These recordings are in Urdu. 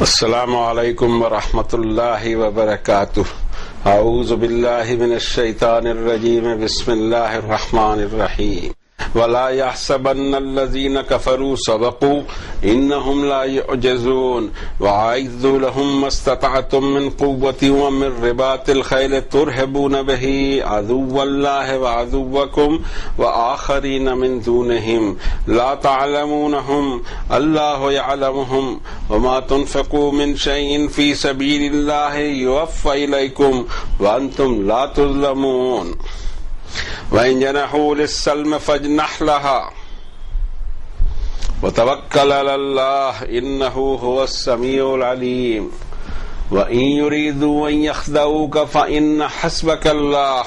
السلام علیکم ورحمۃ اللہ وبرکاتہ۔ اعوذ باللہ من الشیطان الرجیم، بسم اللہ الرحمن الرحیم۔ ولا يحسبن الذين كفروا سبقوا انهم لا يعجزون واعدوا لهم ما استطعتم من قوة ومن رباط الخيل ترهبون به عدو الله وعدوكم واخرين من دونهم لا تعلمونهم الله يعلمهم وما تنفقوا من شيء في سبيل الله يوفى إليكم وأنتم لا تظلمون وَإِن جَنَحُوا لِلسَّلْمِ فَاجْنَحْ لَهَا وَتَوَكَّلْ عَلَى اللَّهِ إِنَّهُ هُوَ السَّمِيعُ الْعَلِيمُ وَإِن يُرِيدُوا أَن يَخْدَعُوكَ فَإِنَّ حَسْبَكَ اللَّهُ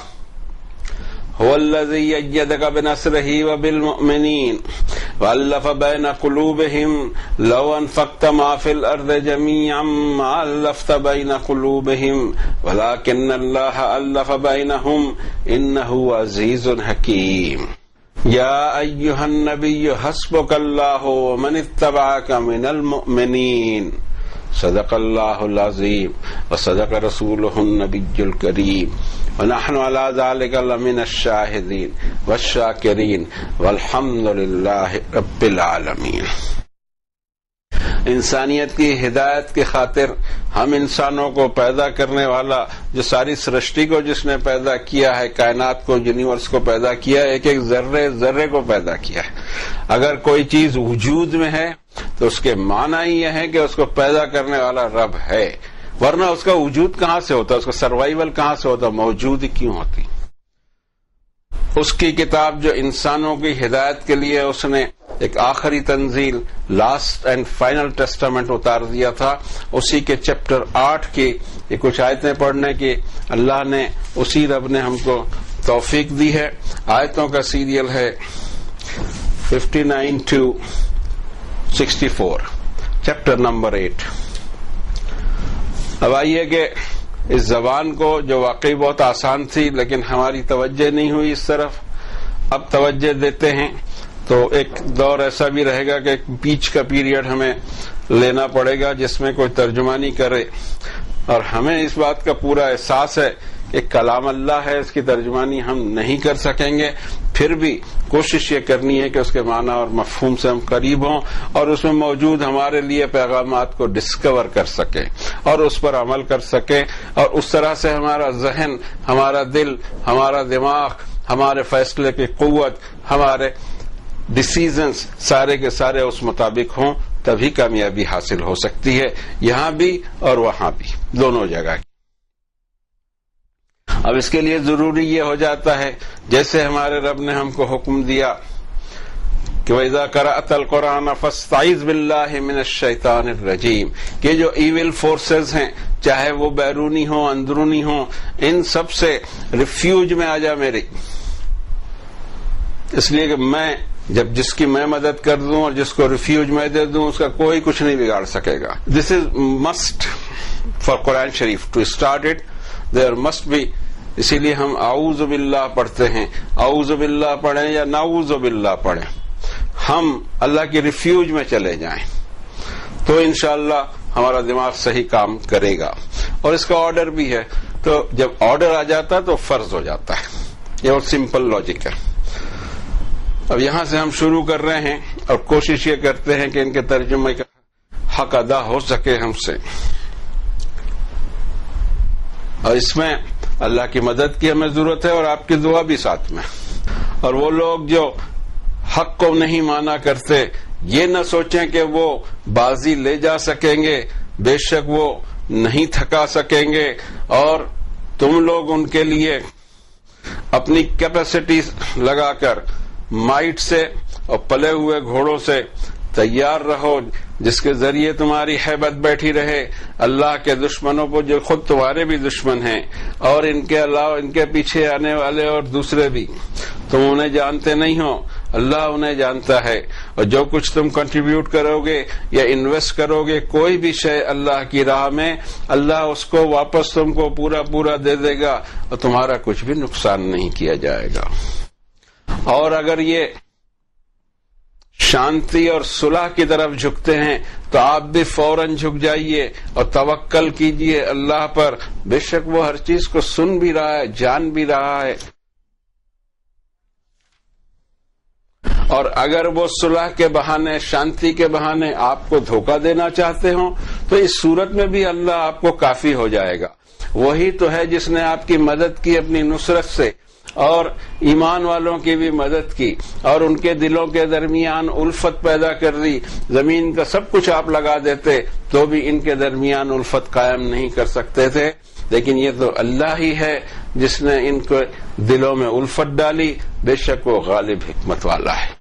هو الذي أيدك بنصره وبالمؤمنين وألف بين قلوبهم لو أنفقت ما في الأرض جميعا ما ألفت بين قلوبهم ولكن الله ألف بينهم إنه عزيز حكيم يا أيها النبي حسبك الله ومن اتبعك من المؤمنين صدق اللہ العظیم وصدق رسولہ النبی الکریم ونحن على ذلك لمن الشاہدین والشاکرین والحمد للہ رب العالمین۔ انسانیت کی ہدایت کی خاطر ہم انسانوں کو پیدا کرنے والا، جو ساری سرشٹی کو جس نے پیدا کیا ہے، کائنات کو، یونیورس کو پیدا کیا ہے، ایک ایک ذرے ذرے کو پیدا کیا ہے۔ اگر کوئی چیز وجود میں ہے تو اس کے معنی یہ ہے کہ اس کو پیدا کرنے والا رب ہے، ورنہ اس کا وجود کہاں سے ہوتا، اس کا سروائیول کہاں سے ہوتا، موجود کیوں ہوتی۔ اس کی کتاب جو انسانوں کی ہدایت کے لیے اس نے ایک آخری تنزیل، لاسٹ اینڈ فائنل ٹیسٹامنٹ اتار دیا تھا، اسی کے چیپٹر 8 کی یہ کچھ آیتیں پڑھنے کی اللہ نے، اسی رب نے ہم کو توفیق دی ہے۔ آیتوں کا سیریل ہے 59 to 64، چیپٹر نمبر 8۔ اب آئیے کہ اس زبان کو جو واقعی بہت آسان تھی لیکن ہماری توجہ نہیں ہوئی اس طرف، اب توجہ دیتے ہیں تو ایک دور ایسا بھی رہے گا کہ ایک بیچ کا پیریڈ ہمیں لینا پڑے گا جس میں کوئی ترجمانی کرے، اور ہمیں اس بات کا پورا احساس ہے کہ کلام اللہ ہے، اس کی ترجمانی ہم نہیں کر سکیں گے، پھر بھی کوشش یہ کرنی ہے کہ اس کے معنی اور مفہوم سے ہم قریب ہوں اور اس میں موجود ہمارے لیے پیغامات کو ڈسکور کر سکیں اور اس پر عمل کر سکیں، اور اس طرح سے ہمارا ذہن، ہمارا دل، ہمارا دماغ، ہمارے فیصلے کی قوت، ہمارے ڈیسیژنز سارے کے سارے اس مطابق ہوں، تبھی کامیابی حاصل ہو سکتی ہے، یہاں بھی اور وہاں بھی، دونوں جگہ کی۔ اب اس کے لیے ضروری یہ ہو جاتا ہے جیسے ہمارے رب نے ہم کو حکم دیا کہ وَإِذَا قَرَأْتَ الْقُرْآنَ فَاسْتَعِذْ بِاللَّهِ مِنَ الشَّيْطَانِ الرَّجِيمِ، کہ جو ایول فورسز ہیں، چاہے وہ بیرونی ہوں اندرونی ہوں، ان سب سے ریفیوج میں آ جا میری، اس لیے کہ میں جب جس کی میں مدد کر دوں اور جس کو ریفیوج میں دے دوں، اس کا کوئی کچھ نہیں بگاڑ سکے گا۔ This is must for Quran Sharif to start it, there must be, اسی لیے ہم اعوذ باللہ پڑھتے ہیں، اعوذ باللہ پڑھیں یا نعوذ باللہ پڑھیں، ہم اللہ کی ریفیوج میں چلے جائیں تو انشاءاللہ ہمارا دماغ صحیح کام کرے گا، اور اس کا آرڈر بھی ہے، تو جب آرڈر آ جاتا ہے تو فرض ہو جاتا ہے، یہ بہت سمپل لاجک ہے۔ اب یہاں سے ہم شروع کر رہے ہیں اور کوشش یہ کرتے ہیں کہ ان کے ترجمے کا حق ادا ہو سکے ہم سے، اور اس میں اللہ کی مدد کی ہمیں ضرورت ہے اور آپ کی دعا بھی ساتھ میں۔ اور وہ لوگ جو حق کو نہیں مانا کرتے، یہ نہ سوچیں کہ وہ بازی لے جا سکیں گے، بے شک وہ نہیں تھکا سکیں گے، اور تم لوگ ان کے لیے اپنی کیپیسٹی لگا کر مائٹ سے اور پلے ہوئے گھوڑوں سے تیار رہو، جس کے ذریعے تمہاری ہیبت بیٹھی رہے اللہ کے دشمنوں کو جو خود تمہارے بھی دشمن ہیں، اور ان کے علاوہ ان کے پیچھے آنے والے اور دوسرے بھی، تم انہیں جانتے نہیں ہو، اللہ انہیں جانتا ہے، اور جو کچھ تم کنٹریبیوٹ کرو گے یا انویسٹ کرو گے کوئی بھی شے اللہ کی راہ میں، اللہ اس کو واپس تم کو پورا پورا دے دے گا اور تمہارا کچھ بھی نقصان نہیں کیا جائے گا۔ اور اگر یہ شانتی اور صلح کی طرف جھکتے ہیں تو آپ بھی فوراً جھک جائیے اور توکل کیجیے اللہ پر. بے شک وہ ہر چیز کو سن بھی رہا ہے، جان بھی رہا ہے. اور اگر وہ صلح کے بہانے، شانتی کے بہانے آپ کو دھوکہ دینا چاہتے ہوں تو اس صورت میں بھی اللہ آپ کو کافی ہو جائے گا. وہی تو ہے جس نے آپ کی مدد کی اپنی نصرت سے، اور ایمان والوں کی بھی مدد کی، اور ان کے دلوں کے درمیان الفت پیدا کر دی. زمین کا سب کچھ آپ لگا دیتے تو بھی ان کے درمیان الفت قائم نہیں کر سکتے تھے. لیکن یہ تو اللہ ہی ہے جس نے ان کو دلوں میں الفت ڈالی. بے شک وہ غالب حکمت والا ہے.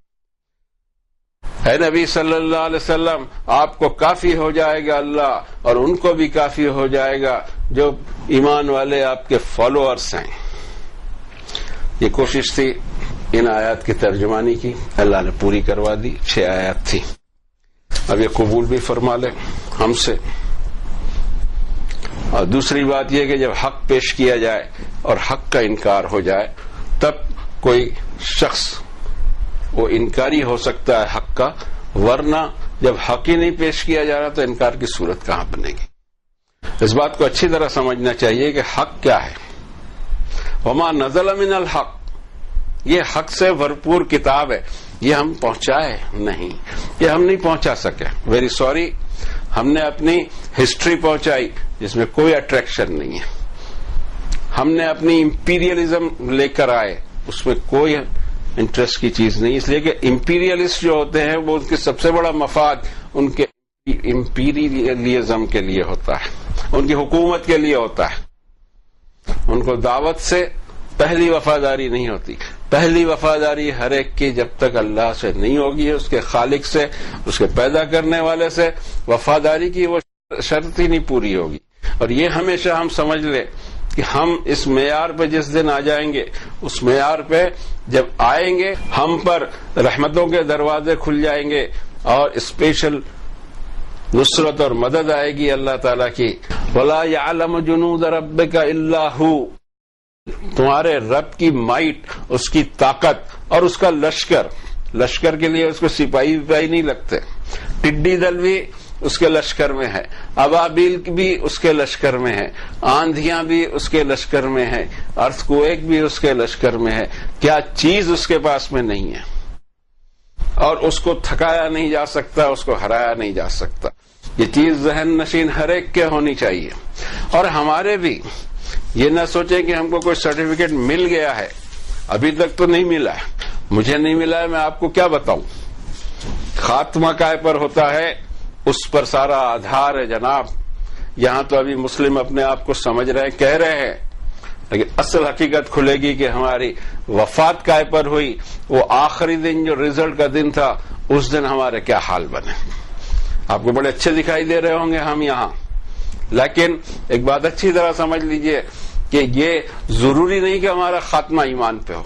اے نبی صلی اللہ علیہ وسلم، آپ کو کافی ہو جائے گا اللہ، اور ان کو بھی کافی ہو جائے گا جو ایمان والے آپ کے فالوورز ہیں. یہ کوشش تھی ان آیات کی ترجمانی کی، اللہ نے پوری کروا دی. 6 آیات تھی. اب یہ قبول بھی فرما لیں ہم سے. اور دوسری بات یہ کہ جب حق پیش کیا جائے اور حق کا انکار ہو جائے تب کوئی شخص وہ انکاری ہو سکتا ہے حق کا، ورنہ جب حق ہی نہیں پیش کیا جا رہا تو انکار کی صورت کہاں بنے گی. اس بات کو اچھی طرح سمجھنا چاہیے کہ حق کیا ہے. وما نزل من الحق، یہ حق سے بھرپور کتاب ہے. یہ ہم پہنچائے نہیں، یہ ہم نہیں پہنچا سکے. Very sorry. ہم نے اپنی ہسٹری پہنچائی جس میں کوئی اٹریکشن نہیں ہے. ہم نے اپنی امپیریلزم لے کر آئے، اس میں کوئی انٹرسٹ کی چیز نہیں. اس لیے کہ امپیریلسٹ جو ہوتے ہیں وہ ان کے سب سے بڑا مفاد ان کے امپیریلزم کے لیے ہوتا ہے، ان کی حکومت کے لیے ہوتا ہے. ان کو دعوت سے پہلی وفاداری نہیں ہوتی. پہلی وفاداری ہر ایک کی جب تک اللہ سے نہیں ہوگی، اس کے خالق سے، اس کے پیدا کرنے والے سے وفاداری کی وہ شرط ہی نہیں پوری ہوگی. اور یہ ہمیشہ ہم سمجھ لیں کہ ہم اس معیار پہ جس دن آ جائیں گے، اس معیار پہ جب آئیں گے ہم پر رحمتوں کے دروازے کھل جائیں گے اور اسپیشل نصرت اور مدد آئے گی اللہ تعالیٰ کی. وَلَا يَعْلَمُ جُنُودَ رَبِّكَ إِلَّا هُوَ، تمہارے رب کی مائٹ، اس کی طاقت اور اس کا لشکر کے لیے اس کو سپاہی نہیں لگتے. ٹڈی دل بھی اس کے لشکر میں ہے، ابابیل بھی اس کے لشکر میں ہے، آندھیاں بھی اس کے لشکر میں ہے، ارتھ کویک بھی اس کے لشکر میں ہے. کیا چیز اس کے پاس میں نہیں ہے؟ اور اس کو تھکایا نہیں جا سکتا، اس کو ہرایا نہیں جا سکتا. یہ چیز ذہن نشین ہر ایک کے ہونی چاہیے. اور ہمارے بھی یہ نہ سوچیں کہ ہم کو کوئی سرٹیفکیٹ مل گیا ہے. ابھی تک تو نہیں ملا ہے، مجھے نہیں ملا ہے. میں آپ کو کیا بتاؤں، خاتمہ کائے پر ہوتا ہے اس پر سارا آدھار ہے جناب. یہاں تو ابھی مسلم اپنے آپ کو سمجھ رہے ہیں، کہہ رہے ہیں، لیکن اصل حقیقت کھلے گی کہ ہماری وفات کائے پر ہوئی. وہ آخری دن جو رزلٹ کا دن تھا، اس دن ہمارے کیا حال بنے. آپ کو بڑے اچھے دکھائی دے رہے ہوں گے ہم یہاں، لیکن ایک بات اچھی طرح سمجھ لیجئے کہ یہ ضروری نہیں کہ ہمارا خاتمہ ایمان پہ ہو.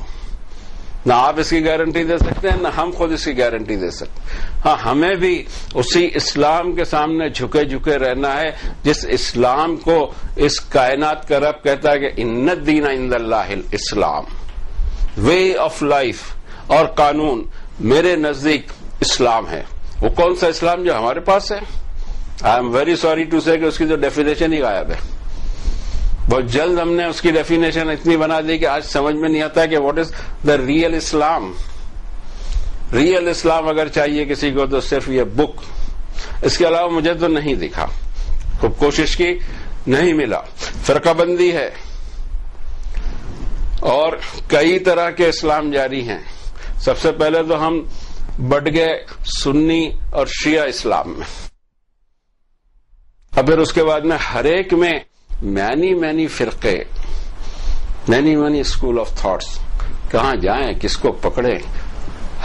نہ آپ اس کی گارنٹی دے سکتے ہیں، نہ ہم خود اس کی گارنٹی دے سکتے. ہاں، ہمیں بھی اسی اسلام کے سامنے جھکے رہنا ہے جس اسلام کو اس کائنات کا رب کہتا ہے کہ ان الدین عند اللہ الاسلام. وے آف لائف اور قانون میرے نزدیک اسلام ہے. وہ کون سا اسلام جو ہمارے پاس ہے؟ I am very sorry to say کہ اس کی جو ڈیفینیشن ہی غائب ہے. بہت جلد ہم نے اس کی ڈیفینیشن اتنی بنا دی کہ آج سمجھ میں نہیں آتا کہ what is the real Islam. Real Islam اگر چاہیے کسی کو تو صرف یہ بک، اس کے علاوہ مجھے تو نہیں دکھا. خوب کوشش کی، نہیں ملا. فرقہ بندی ہے اور کئی طرح کے اسلام جاری ہیں. سب سے پہلے تو ہم بٹ گئے سنی اور شیعہ اسلام میں، اور پھر اس کے بعد میں ہر ایک میں مینی فرقے، مینی اسکول آف تھاٹس. کہاں جائیں، کس کو پکڑیں؟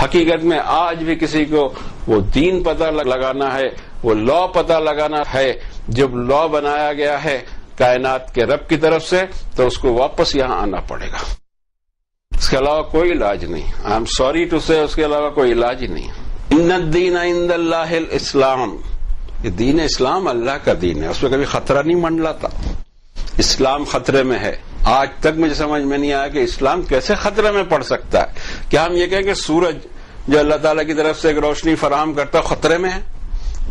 حقیقت میں آج بھی کسی کو وہ دین پتہ لگانا ہے، وہ لا پتہ لگانا ہے. جب لا بنایا گیا ہے کائنات کے رب کی طرف سے تو اس کو واپس یہاں آنا پڑے گا. اس کے علاوہ کوئی علاج نہیں. آئی ایم سوری ٹو سے، اس کے علاوہ کوئی علاج ہی نہیں. ان الدین عند اللہ الاسلام، یہ دین اسلام اللہ کا دین ہے، اس میں کبھی خطرہ نہیں منڈلاتا. اسلام خطرے میں ہے. آج تک مجھے سمجھ میں نہیں آیا کہ اسلام کیسے خطرے میں پڑ سکتا ہے. کیا ہم یہ کہیں کہ سورج جو اللہ تعالیٰ کی طرف سے ایک روشنی فراہم کرتا خطرے میں ہے؟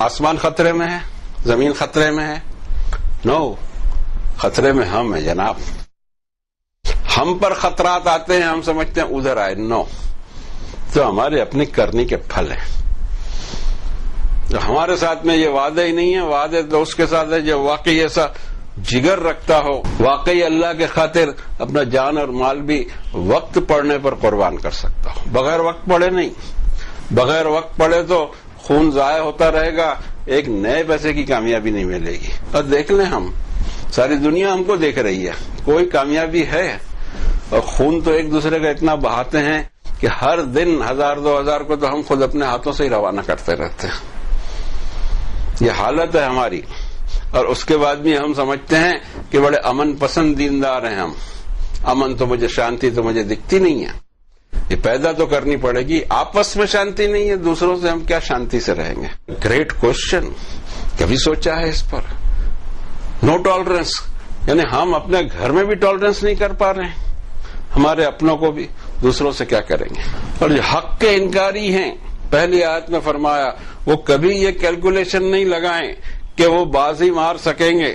آسمان خطرے میں ہے؟ زمین خطرے میں ہے؟ نو، خطرے میں ہم ہیں جناب. ہم پر خطرات آتے ہیں، ہم سمجھتے ہیں ادھر آئے. نو، تو ہمارے اپنی کرنی کے پھل ہیں. ہمارے ساتھ میں یہ وعدہ ہی نہیں ہے. وعدے تو اس کے ساتھ ہے جو واقعی ایسا جگر رکھتا ہو، واقعی اللہ کے خاطر اپنا جان اور مال بھی وقت پڑنے پر قربان کر سکتا ہو. بغیر وقت پڑے نہیں. بغیر وقت پڑے تو خون ضائع ہوتا رہے گا، ایک نئے پیسے کی کامیابی نہیں ملے گی. اور دیکھ لیں، ہم ساری دنیا ہم کو دیکھ رہی ہے، کوئی کامیابی ہے؟ اور خون تو ایک دوسرے کا اتنا بہاتے ہیں کہ ہر دن 1000 2000 کو تو ہم خود اپنے ہاتھوں سے ہی روانہ کرتے رہتے ہیں. یہ حالت ہے ہماری. اور اس کے بعد بھی ہم سمجھتے ہیں کہ بڑے امن پسند دیندار ہیں ہم. امن تو مجھے، شانتی تو مجھے دکھتی نہیں ہے. یہ پیدا تو کرنی پڑے گی. آپس میں شانتی نہیں ہے، دوسروں سے ہم کیا شانتی سے رہیں گے؟ Great question. کبھی سوچا ہے اس پر؟ نو ٹالرنس، یعنی ہم اپنے گھر میں بھی ٹالرنس نہیں کر پا رہے ہیں، ہمارے اپنوں کو بھی، دوسروں سے کیا کریں گے؟ اور جو حق کے انکاری ہیں، پہلی آیت میں فرمایا وہ کبھی یہ کیلکولیشن نہیں لگائیں کہ وہ بازی مار سکیں گے،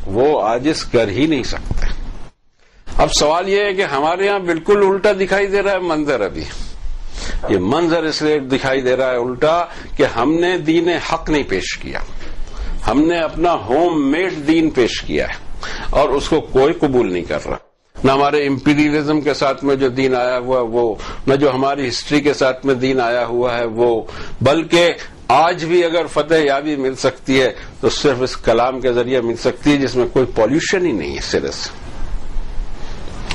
وہ عاجز کر ہی نہیں سکتے. اب سوال یہ ہے کہ ہمارے ہاں بالکل الٹا دکھائی دے رہا ہے منظر. ابھی یہ منظر اس لیے دکھائی دے رہا ہے الٹا کہ ہم نے دین حق نہیں پیش کیا، ہم نے اپنا ہوم میڈ دین پیش کیا ہے اور اس کو کوئی قبول نہیں کر رہا. نہ ہمارے امپیریلزم کے ساتھ میں جو دین آیا ہوا ہے وہ، نہ جو ہماری ہسٹری کے ساتھ میں دین آیا ہوا ہے وہ، بلکہ آج بھی اگر فتح یابی مل سکتی ہے تو صرف اس کلام کے ذریعے مل سکتی ہے جس میں کوئی پالیوشن ہی نہیں ہے سرے سے،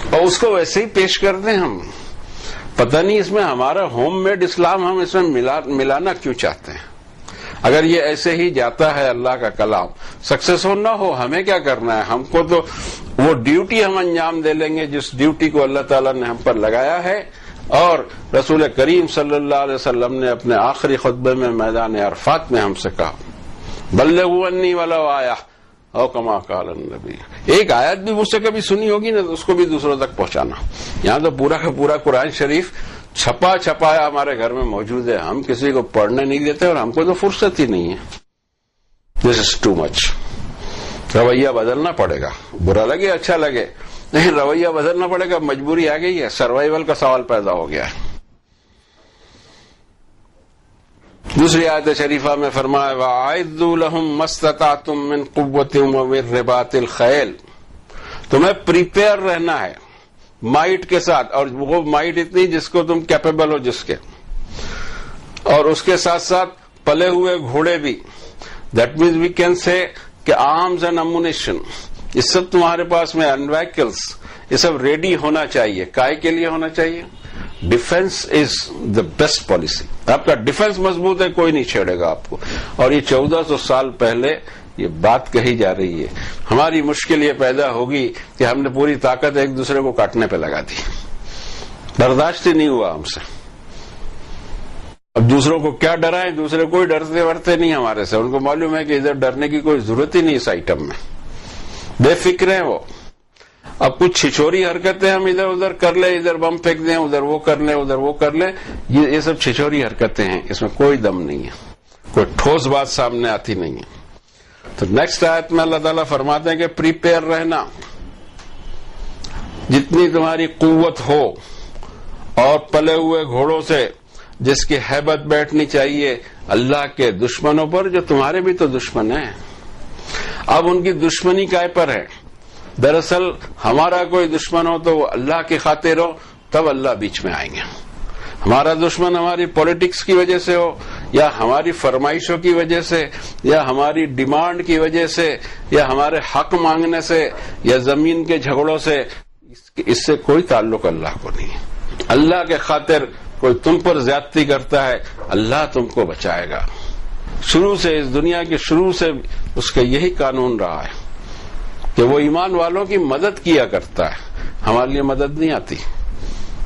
اور اس کو ویسے ہی پیش کر دیں ہم. پتہ نہیں اس میں ہمارا ہوم میڈ اسلام ہم اس میں ملانا کیوں چاہتے ہیں. اگر یہ ایسے ہی جاتا ہے اللہ کا کلام، سکسیس ہو نہ ہو ہمیں کیا کرنا ہے؟ ہم کو تو وہ ڈیوٹی ہم انجام دے لیں گے جس ڈیوٹی کو اللہ تعالیٰ نے ہم پر لگایا ہے. اور رسول کریم صلی اللہ علیہ وسلم نے اپنے آخری خطبے میں میدان عرفات میں ہم سے کہا، بلغوا انی ولو آیہ او کما قال النبی. ایک آیت بھی مجھ سے کبھی سنی ہوگی نا تو اس کو بھی دوسروں تک پہنچانا. یہاں تو پورا کا پورا قرآن شریف چھپا چھپایا ہمارے گھر میں موجود ہے، ہم کسی کو پڑھنے نہیں دیتے اور ہم کو تو فرصت ہی نہیں ہے. دس از ٹو مچ. رویہ بدلنا پڑے گا، برا لگے اچھا لگے، نہیں رویہ بدلنا پڑے گا. مجبوری آ گئی ہے، سروائیول کا سوال پیدا ہو گیا ہے. دوسری آیت شریفہ میں فرمایا وَأَعِدُّوا لَهُم مَّا اسْتَطَعْتُم مِّن قُوَّةٍ وَمِن رِّبَاطِ الْخَيْلِ. تمہیں پریپیئر رہنا ہے مائٹ کے ساتھ، اور وہ مائٹ اتنی جس کو تم کیپیبل ہو جس کے، اور اس کے ساتھ ساتھ پلے ہوئے گھوڑے بھی. That means we can say کہ آرمز اینڈ امونیشن، یہ سب تمہارے پاس میں، اینڈ وہیکلس، یہ سب ریڈی ہونا چاہیے. کائے کے لیے ہونا چاہیے؟ Defence is the best policy. آپ کا ڈیفنس مضبوط ہے، کوئی نہیں چھیڑے گا آپ کو. اور یہ 1400 سال پہلے یہ بات کہی جا رہی ہے. ہماری مشکل یہ پیدا ہوگی کہ ہم نے پوری طاقت ایک دوسرے کو کاٹنے پہ لگا دی، برداشت ہی نہیں ہوا ہم سے. اب دوسروں کو کیا ڈرائیں؟ دوسرے کوئی ڈرتے ورتے نہیں ہمارے سے. ان کو معلوم ہے کہ ادھر ڈرنے کی کوئی ضرورت ہی نہیں اس آئٹم میں، بے فکر ہیں وہ. اب کچھ چھچوری حرکتیں ہم ادھر ادھر کر لیں، ادھر بم پھینک دیں، ادھر وہ کر لیں، ادھر وہ کر لیں، یہ سب چھچوری حرکتیں ہیں، اس میں کوئی دم نہیں ہے، کوئی ٹھوس بات سامنے آتی نہیں ہے. تو نیکسٹ آیت میں اللہ تعالیٰ فرماتے ہیں کہ پریپیئر رہنا، جتنی تمہاری قوت ہو، اور پلے ہوئے گھوڑوں سے جس کی ہیبت بیٹھنی چاہیے اللہ کے دشمنوں پر جو تمہارے بھی تو دشمن ہیں. اب ان کی دشمنی کائے پر ہے؟ دراصل ہمارا کوئی دشمن ہو تو وہ اللہ کی خاطر ہو، تب اللہ بیچ میں آئیں گے. ہمارا دشمن ہماری پولیٹکس کی وجہ سے ہو، یا ہماری فرمائشوں کی وجہ سے، یا ہماری ڈیمانڈ کی وجہ سے، یا ہمارے حق مانگنے سے، یا زمین کے جھگڑوں سے، اس سے کوئی تعلق اللہ کو نہیں. اللہ کے خاطر کوئی تم پر زیادتی کرتا ہے، اللہ تم کو بچائے گا. شروع سے، اس دنیا کے شروع سے اس کا یہی قانون رہا ہے کہ وہ ایمان والوں کی مدد کیا کرتا ہے، ہمارے لیے مدد نہیں آتی.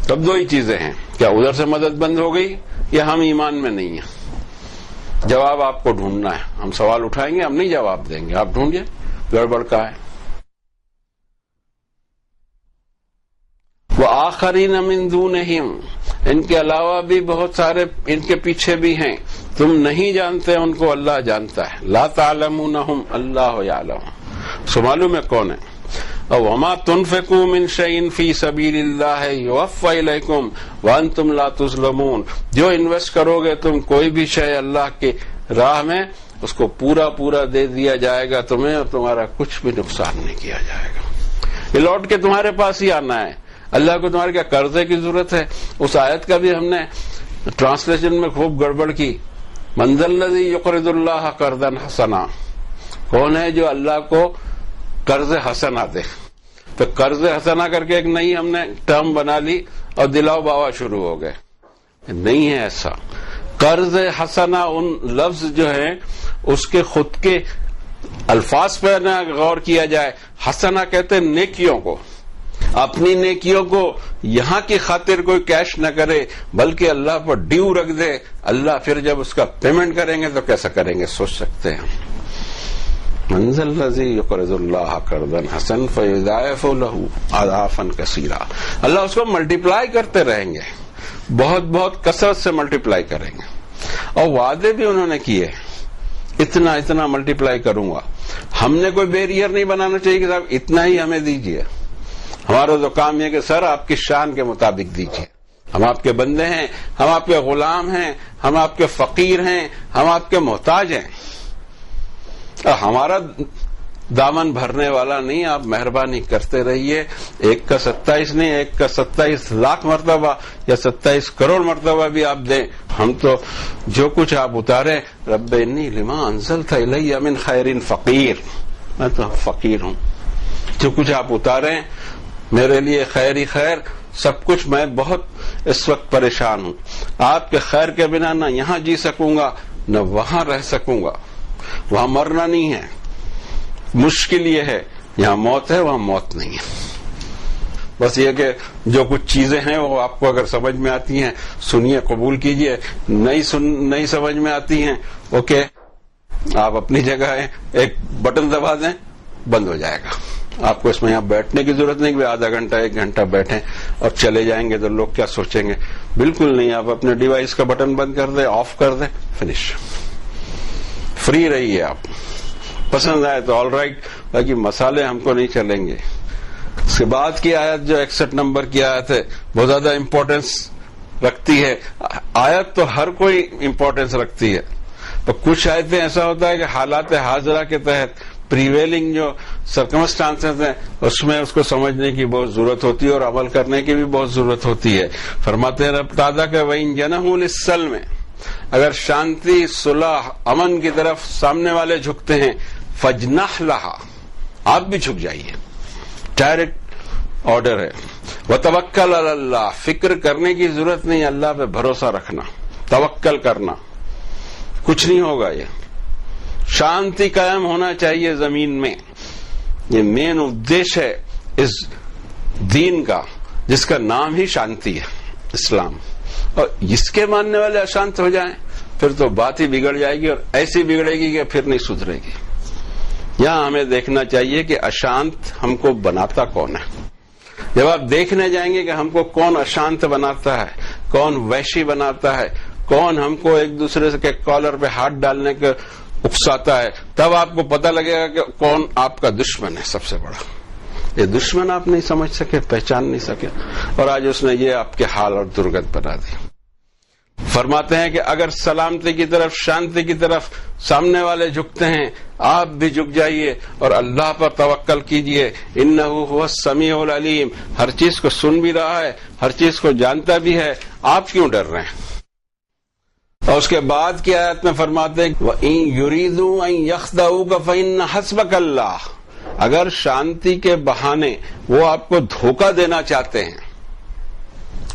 تب دو ہی چیزیں ہیں، کیا ادھر سے مدد بند ہو گئی یا ہم ایمان میں نہیں ہیں. جواب آپ کو ڈھونڈنا ہے. ہم سوال اٹھائیں گے، ہم نہیں جواب دیں گے، آپ ڈھونڈیے گڑبڑ کا ہے. وَآخَرِينَ مِن دُونِهِمْ، ان کے علاوہ بھی بہت سارے ان کے پیچھے بھی ہیں، تم نہیں جانتے ان کو، اللہ جانتا ہے. لا تعلمونہم اللہ یعلم. سو معلوم ہے کون ہے. اور وما تنفقوا من شیء فی سبیل اللہ یوفی الیکم وانتم لا تظلمون. جو انویسٹ کرو گے تم کوئی بھی شے اللہ کی راہ میں، اس کو پورا پورا دے دیا جائے گا تمہیں، اور تمہارا کچھ بھی نقصان نہیں کیا جائے گا. یہ لوٹ کے تمہارے پاس ہی آنا ہے. اللہ کو تمہارے کیا قرضے کی ضرورت ہے؟ اس آیت کا بھی ہم نے ٹرانسلیشن میں خوب گڑبڑ کی. من ذا الذی یقرض اللہ قرضا حسنا. کون ہے جو اللہ کو قرض حسنا دے؟ تو قرض حسنا کر کے ایک نئی ہم نے ٹرم بنا لی اور دلاؤ باوا شروع ہو گئے. نہیں ہے ایسا. قرض حسنا ان لفظ جو ہیں اس کے خود کے الفاظ پہ نہ غور کیا جائے. حسنا کہتے ہیں نیکیوں کو. اپنی نیکیوں کو یہاں کی خاطر کوئی کیش نہ کرے بلکہ اللہ پر ڈیو رکھ دے. اللہ پھر جب اس کا پیمنٹ کریں گے تو کیسا کریں گے سوچ سکتے ہیں. من ذا الذی یقرض اللہ قرضا حسنا فیضاعف له اضعافا کثیرا. اللہ اس کو ملٹیپلائی کرتے رہیں گے، بہت بہت کثرت سے ملٹیپلائی کریں گے. اور وعدے بھی انہوں نے کیے، اتنا اتنا ملٹیپلائی کروں گا. ہم نے کوئی بیریئر نہیں بنانا چاہیے کہ صاحب اتنا ہی ہمیں دیجیے. ہمارا تو کام یہ کہ سر آپ کی شان کے مطابق دیجیے. ہم آپ کے بندے ہیں، ہم آپ کے غلام ہیں، ہم آپ کے فقیر ہیں، ہم آپ کے محتاج ہیں. ہمارا دامن بھرنے والا نہیں. آپ مہربانی کرتے رہیے. ایک کا 27 نہیں، ایک کا 27 لاکھ مرتبہ یا 27 کروڑ مرتبہ بھی آپ دیں. ہم تو جو کچھ آپ اتارے، رب انی لما انزلت الی من خیر فقیر. میں تو فقیر ہوں. جو کچھ آپ اتاریں میرے لیے خیر ہی خیر. سب کچھ میں بہت اس وقت پریشان ہوں. آپ کے خیر کے بنا نہ یہاں جی سکوں گا نہ وہاں رہ سکوں گا. وہاں مرنا نہیں ہے، مشکل یہ ہے. یہاں موت ہے، وہاں موت نہیں ہے. بس یہ کہ جو کچھ چیزیں ہیں وہ آپ کو اگر سمجھ میں آتی ہیں سنیے، قبول کیجئے. نہیں سمجھ میں آتی ہیں اوکے، آپ اپنی جگہ ہیں، ایک بٹن دبا دیں بند ہو جائے گا. آپ کو اس میں یہاں بیٹھنے کی ضرورت نہیں کہ آدھا گھنٹہ 1 گھنٹہ بیٹھیں اور چلے جائیں گے تو لوگ کیا سوچیں گے. بالکل نہیں. آپ اپنے ڈیوائس کا بٹن بند کر دیں، آف کر دیں، فنش. فری رہیے. آپ پسند آئے تو آل رائٹ، باقی مسالے ہم کو نہیں چلیں گے. اس کے بعد کی آیت جو 61 نمبر کی آیت ہے بہت زیادہ امپورٹنس رکھتی ہے. آیت تو ہر کوئی امپورٹنس رکھتی ہے، تو کچھ آیتیں ایسا ہوتا ہے کہ حالات حاضرہ کے تحت پریویلنگ جو سرکمسٹانسز ہیں اس میں اس کو سمجھنے کی بہت ضرورت ہوتی ہے اور عمل کرنے کی بھی بہت ضرورت ہوتی ہے. فرماتے ہیں رب تعالیٰ کہ وَإِن جَنَحُوا لِلسَّلْمِ، اگر شانتی، صلح، امن کی طرف سامنے والے جھکتے ہیں، فَاجْنَحْ لَهَا، آپ بھی جھک جائیے. ڈائریکٹ آرڈر ہے. وَتَوَكَّلْ عَلَى اللَّهِ، فکر کرنے کی ضرورت نہیں، اللہ پہ بھروسہ رکھنا، توکل کرنا. کچھ نہیں ہوگا. یہ شانتی قائم ہونا چاہیے زمین میں. یہ مین ادیش ہے اس دین کا جس کا نام ہی شانتی ہے، اسلام. اور اس کے ماننے والے اشانت ہو جائیں پھر تو بات ہی بگڑ جائے گی، اور ایسی بگڑے گی کہ پھر نہیں سدھرے گی. یہاں ہمیں دیکھنا چاہیے کہ اشانت ہم کو بناتا کون ہے. جب آپ دیکھنے جائیں گے کہ ہم کو کون اشانت بناتا ہے، کون وحشی بناتا ہے، کون ہم کو ایک دوسرے کے کالر پہ ہاتھ ڈالنے کے اکساتا ہے، تب آپ کو پتہ لگے گا کہ کون آپ کا دشمن ہے سب سے بڑا. یہ دشمن آپ نہیں سمجھ سکے، پہچان نہیں سکے، اور آج اس نے یہ آپ کے حال اور درگت بنا دی. فرماتے ہیں کہ اگر سلامتی کی طرف، شانتی کی طرف سامنے والے جھکتے ہیں، آپ بھی جھک جائیے اور اللہ پر توکل کیجئے. انہ هو السمیع العلیم، ہر چیز کو سن بھی رہا ہے، ہر چیز کو جانتا بھی ہے. آپ کیوں ڈر رہے ہیں؟ اور اس کے بعد کی آیت میں فرماتے ہیں وَإِن يُرِيدُوا أَن يَخْدَعُوكَ فَإِنَّ حَسْبَكَ اللَّهُ، اگر شانتی کے بہانے وہ آپ کو دھوکہ دینا چاہتے ہیں،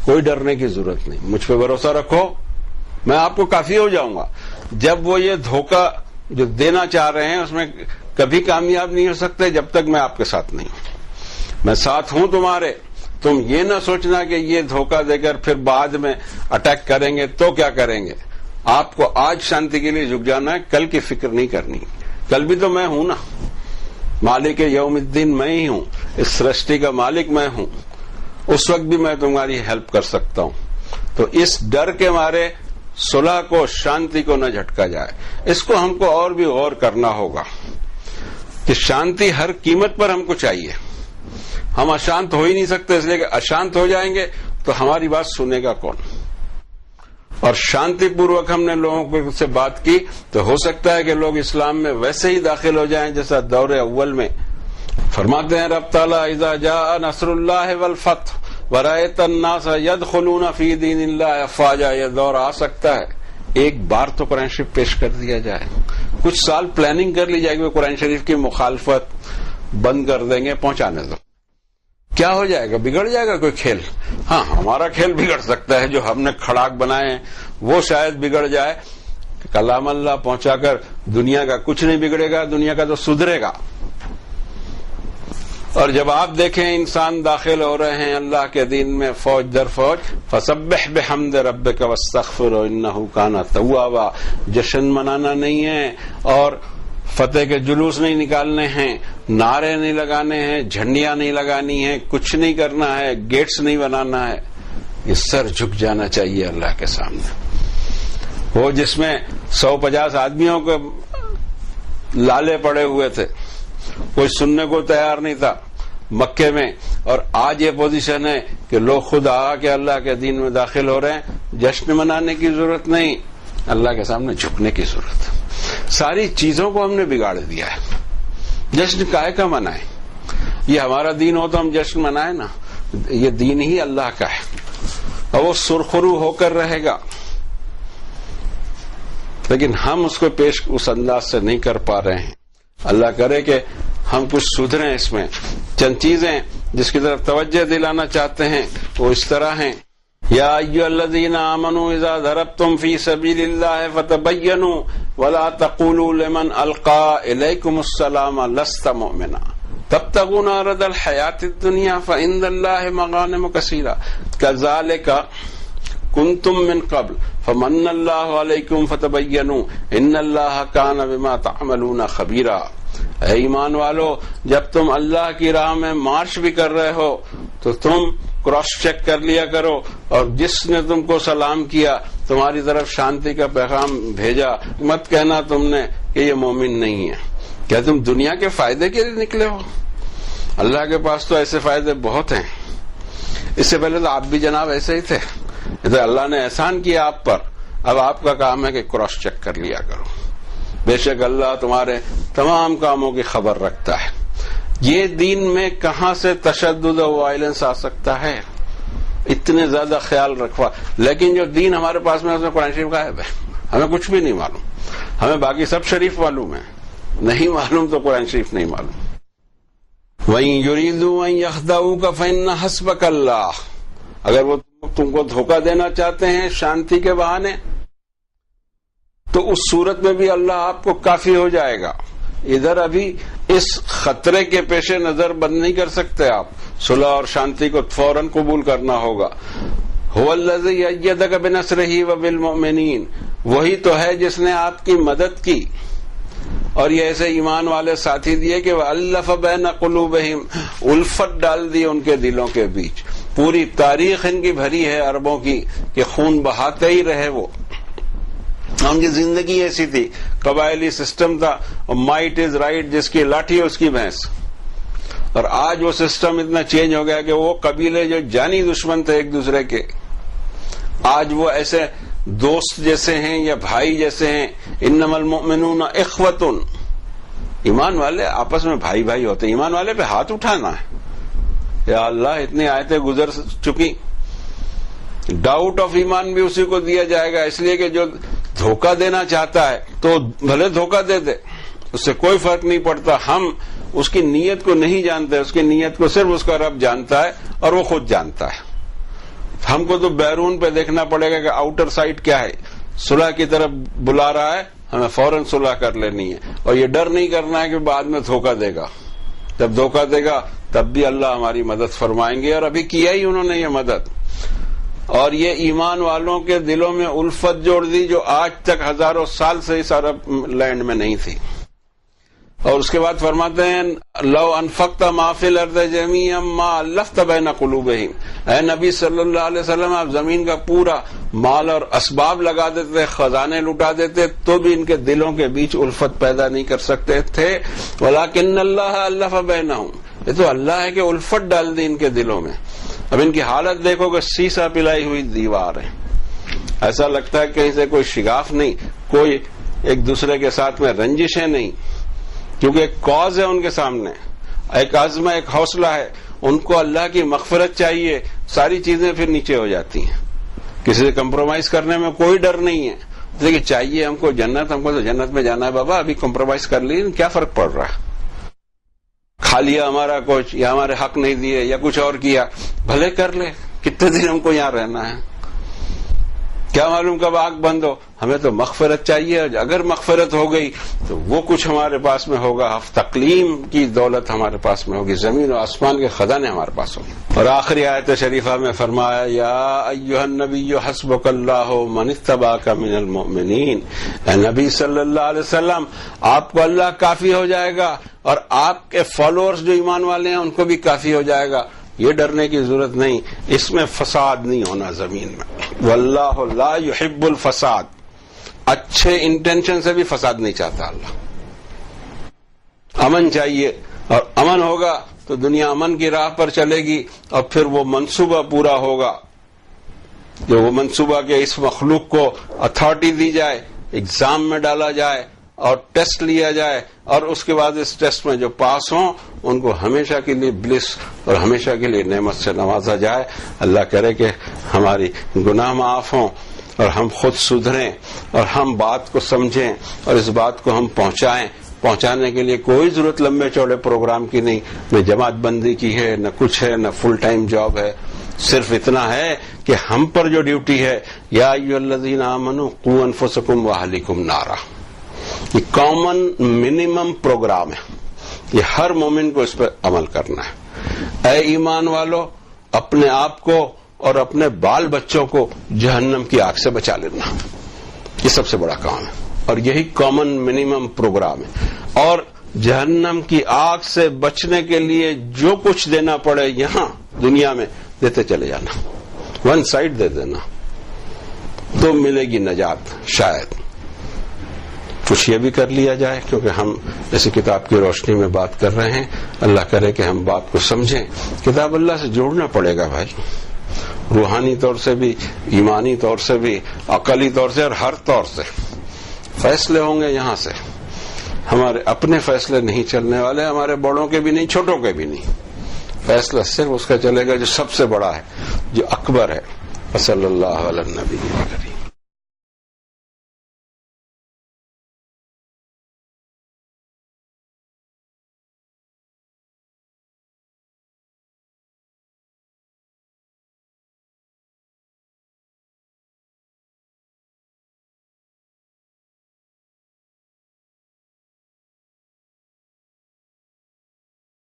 کوئی ڈرنے کی ضرورت نہیں. مجھ پہ بھروسہ رکھو، میں آپ کو کافی ہو جاؤں گا. جب وہ یہ دھوکہ جو دینا چاہ رہے ہیں اس میں کبھی کامیاب نہیں ہو سکتے جب تک میں آپ کے ساتھ نہیں ہوں. میں ساتھ ہوں تمہارے. تم یہ نہ سوچنا کہ یہ دھوکہ دے کر پھر بعد میں اٹیک کریں گے تو کیا کریں گے. آپ کو آج شانتی کے لیے جھک جانا ہے، کل کی فکر نہیں کرنی. کل بھی تو میں ہوں نا، مالک یوم الدین میں ہی ہوں، اس سرشٹی کا مالک میں ہوں. اس وقت بھی میں تمہاری ہیلپ کر سکتا ہوں. تو اس ڈر کے مارے صلح کو، شانتی کو نہ جھٹکا جائے. اس کو ہم کو اور بھی غور کرنا ہوگا کہ شانتی ہر قیمت پر ہم کو چاہیے. ہم اشانت ہو ہی نہیں سکتے، اس لیے کہ اشانت ہو جائیں گے تو ہماری بات سنے گا کون. اور شانتی پوروک ہم نے لوگوں سے بات کی تو ہو سکتا ہے کہ لوگ اسلام میں ویسے ہی داخل ہو جائیں جیسا دور اول میں. فرماتے ہیں رب تعالیٰ اذا جاء نصر اللہ والفتح ورأیت الناس يدخلون فی دین اللہ افواجا، یہ دور آ سکتا ہے. ایک بار تو قرآن شریف پیش کر دیا جائے، کچھ سال پلاننگ کر لی جائے گی، قرآن شریف کی مخالفت بند کر دیں گے، پہنچانے دو. کیا ہو جائے گا؟ بگڑ جائے گا کوئی کھیل؟ ہاں ہمارا کھیل بگڑ سکتا ہے، جو ہم نے کھڑاک بنائے ہیں وہ شاید بگڑ جائے. کلام اللہ پہنچا کر دنیا کا کچھ نہیں بگڑے گا، دنیا کا تو سدھرے گا. اور جب آپ دیکھیں انسان داخل ہو رہے ہیں اللہ کے دین میں فوج در فوج، فسبح بحمد ربک واستغفرہ انہ کان توابا. جشن منانا نہیں ہے اور فتح کے جلوس نہیں نکالنے ہیں، نعرے نہیں لگانے ہیں، جھنڈیاں نہیں لگانی ہیں، کچھ نہیں کرنا ہے، گیٹس نہیں بنانا ہے. یہ سر جھک جانا چاہیے اللہ کے سامنے. وہ جس میں 150 آدمیوں کے لالے پڑے ہوئے تھے، کوئی سننے کو تیار نہیں تھا مکے میں، اور آج یہ پوزیشن ہے کہ لوگ خود آ کے اللہ کے دین میں داخل ہو رہے ہیں. جشن منانے کی ضرورت نہیں، اللہ کے سامنے جھکنے کی ضرورت ہے. ساری چیزوں کو ہم نے بگاڑ دیا ہے. جشن کائے کا منائے؟ یہ ہمارا دین ہو تو ہم جشن منائے نا. یہ دین ہی اللہ کا ہے اور وہ سرخرو ہو کر رہے گا، لیکن ہم اس کو پیش اس انداز سے نہیں کر پا رہے ہیں. اللہ کرے کہ ہم کچھ سدھریں. اس میں چند چیزیں جس کی طرف توجہ دلانا چاہتے ہیں وہ اس طرح ہیں. یا ایھا الذین آمنوا اذا ضربتم فی سبیل اللہ فتبینوا ولا تقولوا لمن القى الیکم السلام لست مؤمنا تبتغون عرض الحیاۃ الدنیا فعند اللہ مغانم کثیرہ کذالک کنتم من قبل فمن اللہ علیکم فتبینوا ان اللہ کان بما تعملون خبیرا. اے ایمان والو، جب تم اللہ کی راہ میں مارچ بھی کر رہے ہو تو تم کراس چیک کر لیا کرو، اور جس نے تم کو سلام کیا تمہاری طرف شانتی کا پیغام بھیجا، مت کہنا تم نے کہ یہ مومن نہیں ہے. کیا تم دنیا کے فائدے کے لیے نکلے ہو؟ اللہ کے پاس تو ایسے فائدے بہت ہیں. اس سے پہلے تو آپ بھی جناب ایسے ہی تھے. ادھر اللہ نے احسان کیا آپ پر، اب آپ کا کام ہے کہ کراس چیک کر لیا کرو. بے شک اللہ تمہارے تمام کاموں کی خبر رکھتا ہے. یہ دین میں کہاں سے تشدد و وائلنس آ سکتا ہے؟ اتنے زیادہ خیال رکھوا. لیکن جو دین ہمارے پاس میں اس میں قرآن شریف غائب ہے. ہمیں کچھ بھی نہیں معلوم. ہمیں باقی سب شریف معلوم ہے، نہیں معلوم تو قرآن شریف نہیں معلوم. وَإِن يُرِيدُوا أَن يَخْدَعُوكَ فَإِنَّ حَسْبَكَ اللَّهُ. اگر وہ تم کو دھوکہ دینا چاہتے ہیں شانتی کے بہانے تو اس صورت میں بھی اللہ آپ کو کافی ہو جائے گا. ادھر ابھی اس خطرے کے پیش نظر بند نہیں کر سکتے آپ. صلح اور شانتی کو فوراً قبول کرنا ہوگا. هو الذی ایدک بنصرہ وبالمؤمنین، وہی تو ہے جس نے آپ کی مدد کی اور یہ ایسے ایمان والے ساتھی دیے کہ وَأَلَّفَ بَيْنَ قُلُوبِهِمْ، الفت ڈال دی ان کے دلوں کے بیچ. پوری تاریخ ان کی بھری ہے عربوں کی کہ خون بہاتے ہی رہے. وہ ان کی زندگی ایسی تھی، قبائلی سسٹم تھا، مائٹ از رائٹ، جس کی لاٹھی اس کی بھینس. اور آج وہ سسٹم اتنا چینج ہو گیا کہ وہ قبیلے جو جانی دشمن تھے ایک دوسرے کے، آج وہ ایسے دوست جیسے ہیں یا بھائی جیسے ہیں. انما المؤمنون اخوۃ، ایمان والے آپس میں بھائی بھائی ہوتے. ایمان والے پہ ہاتھ اٹھانا ہے، یا اللہ اتنی آیتیں گزر چکی. ڈاؤٹ آف ایمان بھی اسی کو دیا جائے گا، اس لیے کہ جو دھوکہ دینا چاہتا ہے تو بھلے دھوکہ دے دے، اس سے کوئی فرق نہیں پڑتا. ہم اس کی نیت کو نہیں جانتے، اس کی نیت کو صرف اس کا رب جانتا ہے اور وہ خود جانتا ہے. ہم کو تو بیرون پہ دیکھنا پڑے گا کہ آؤٹر سائڈ کیا ہے. صلح کی طرف بلا رہا ہے، ہمیں فوراً صلح کر لینی ہے، اور یہ ڈر نہیں کرنا ہے کہ بعد میں دھوکہ دے گا. جب دھوکہ دے گا تب بھی اللہ ہماری مدد فرمائیں گے، اور ابھی کیا ہی انہوں نے یہ مدد. اور یہ ایمان والوں کے دلوں میں الفت جوڑ دی جو آج تک ہزاروں سال سے اس عرب لینڈ میں نہیں تھی. اور اس کے بعد فرماتے ہیں لو انفقت ما فی الارض جمیعا ما الفت بین قلوبہم، اے نبی صلی اللہ علیہ وسلم آپ زمین کا پورا مال اور اسباب لگا دیتے، خزانے لٹا دیتے، تو بھی ان کے دلوں کے بیچ الفت پیدا نہیں کر سکتے تھے۔ ولکن اللہ الف بینہم، یہ تو اللہ ہے کہ الفت ڈال دی ان کے دلوں میں۔ اب ان کی حالت دیکھو کہ سیسا پلائی ہوئی دیوار ہے، ایسا لگتا ہے کہیں سے کوئی شگاف نہیں، کوئی ایک دوسرے کے ساتھ میں رنجشیں نہیں، کیونکہ ایک کاز ہے ان کے سامنے، ایک عزم، ایک حوصلہ ہے، ان کو اللہ کی مغفرت چاہیے، ساری چیزیں پھر نیچے ہو جاتی ہیں، کسی سے کمپرومائز کرنے میں کوئی ڈر نہیں ہے، لیکن چاہیے ہم کو جنت، ہم کو تو جنت میں جانا ہے بابا، ابھی کمپرومائز کر لی کیا فرق پڑ رہا ہے، کھا لیا ہمارا کچھ یا ہمارے حق نہیں دیے یا کچھ اور کیا، بھلے کر لے، کتنے دن ہم کو یہاں رہنا ہے، کیا معلوم کب آنکھ بند ہو، ہمیں تو مغفرت چاہیے، اگر مغفرت ہو گئی تو وہ کچھ ہمارے پاس میں ہوگا، تقلیم کی دولت ہمارے پاس میں ہوگی، زمین و آسمان کے خزانے ہمارے پاس ہوں گے۔ اور آخری آیت شریفہ میں فرمایا یا ایھا النبی حسبک اللہ من اتبعک من المؤمنین، اے نبی صلی اللہ علیہ وسلم آپ کو اللہ کافی ہو جائے گا، اور آپ کے فالوورز جو ایمان والے ہیں ان کو بھی کافی ہو جائے گا، یہ ڈرنے کی ضرورت نہیں، اس میں فساد نہیں ہونا زمین میں، واللہ لا یحب الفساد، اچھے انٹینشن سے بھی فساد نہیں چاہتا اللہ، امن چاہیے، اور امن ہوگا تو دنیا امن کی راہ پر چلے گی، اور پھر وہ منصوبہ پورا ہوگا، جو وہ منصوبہ کہ اس مخلوق کو اتھارٹی دی جائے، ایگزام میں ڈالا جائے اور ٹیسٹ لیا جائے، اور اس کے بعد اس ٹیسٹ میں جو پاس ہوں ان کو ہمیشہ کے لیے بلس اور ہمیشہ کے لیے نعمت سے نوازا جائے۔ اللہ کرے کہ ہماری گناہ معاف ہوں اور ہم خود سدھریں اور ہم بات کو سمجھیں اور اس بات کو ہم پہنچانے کے لیے کوئی ضرورت لمبے چوڑے پروگرام کی نہیں، نہ جماعت بندی کی ہے، نہ کچھ ہے، نہ فل ٹائم جاب ہے، صرف اتنا ہے کہ ہم پر جو ڈیوٹی ہے یا ایھا الذین آمنوا قوا انفسکم واہلیکم نارا، یہ کامن منیمم پروگرام ہے، یہ ہر مومن کو اس پر عمل کرنا ہے۔ اے ایمان والو اپنے آپ کو اور اپنے بال بچوں کو جہنم کی آگ سے بچا لینا، یہ سب سے بڑا کام ہے، اور یہی کامن منیمم پروگرام ہے، اور جہنم کی آگ سے بچنے کے لیے جو کچھ دینا پڑے یہاں دنیا میں دیتے چلے جانا، ون سائڈ دے دینا تو ملے گی نجات۔ شاید کچھ یہ بھی کر لیا جائے، کیونکہ ہم اسی کتاب کی روشنی میں بات کر رہے ہیں، اللہ کرے کہ ہم بات کو سمجھیں، کتاب اللہ سے جوڑنا پڑے گا بھائی، روحانی طور سے بھی، ایمانی طور سے بھی، عقلی طور سے، اور ہر طور سے فیصلے ہوں گے یہاں سے، ہمارے اپنے فیصلے نہیں چلنے والے، ہمارے بڑوں کے بھی نہیں، چھوٹوں کے بھی نہیں، فیصلہ صرف اس کا چلے گا جو سب سے بڑا ہے، جو اکبر ہے۔ صلی اللہ علیہ النبی۔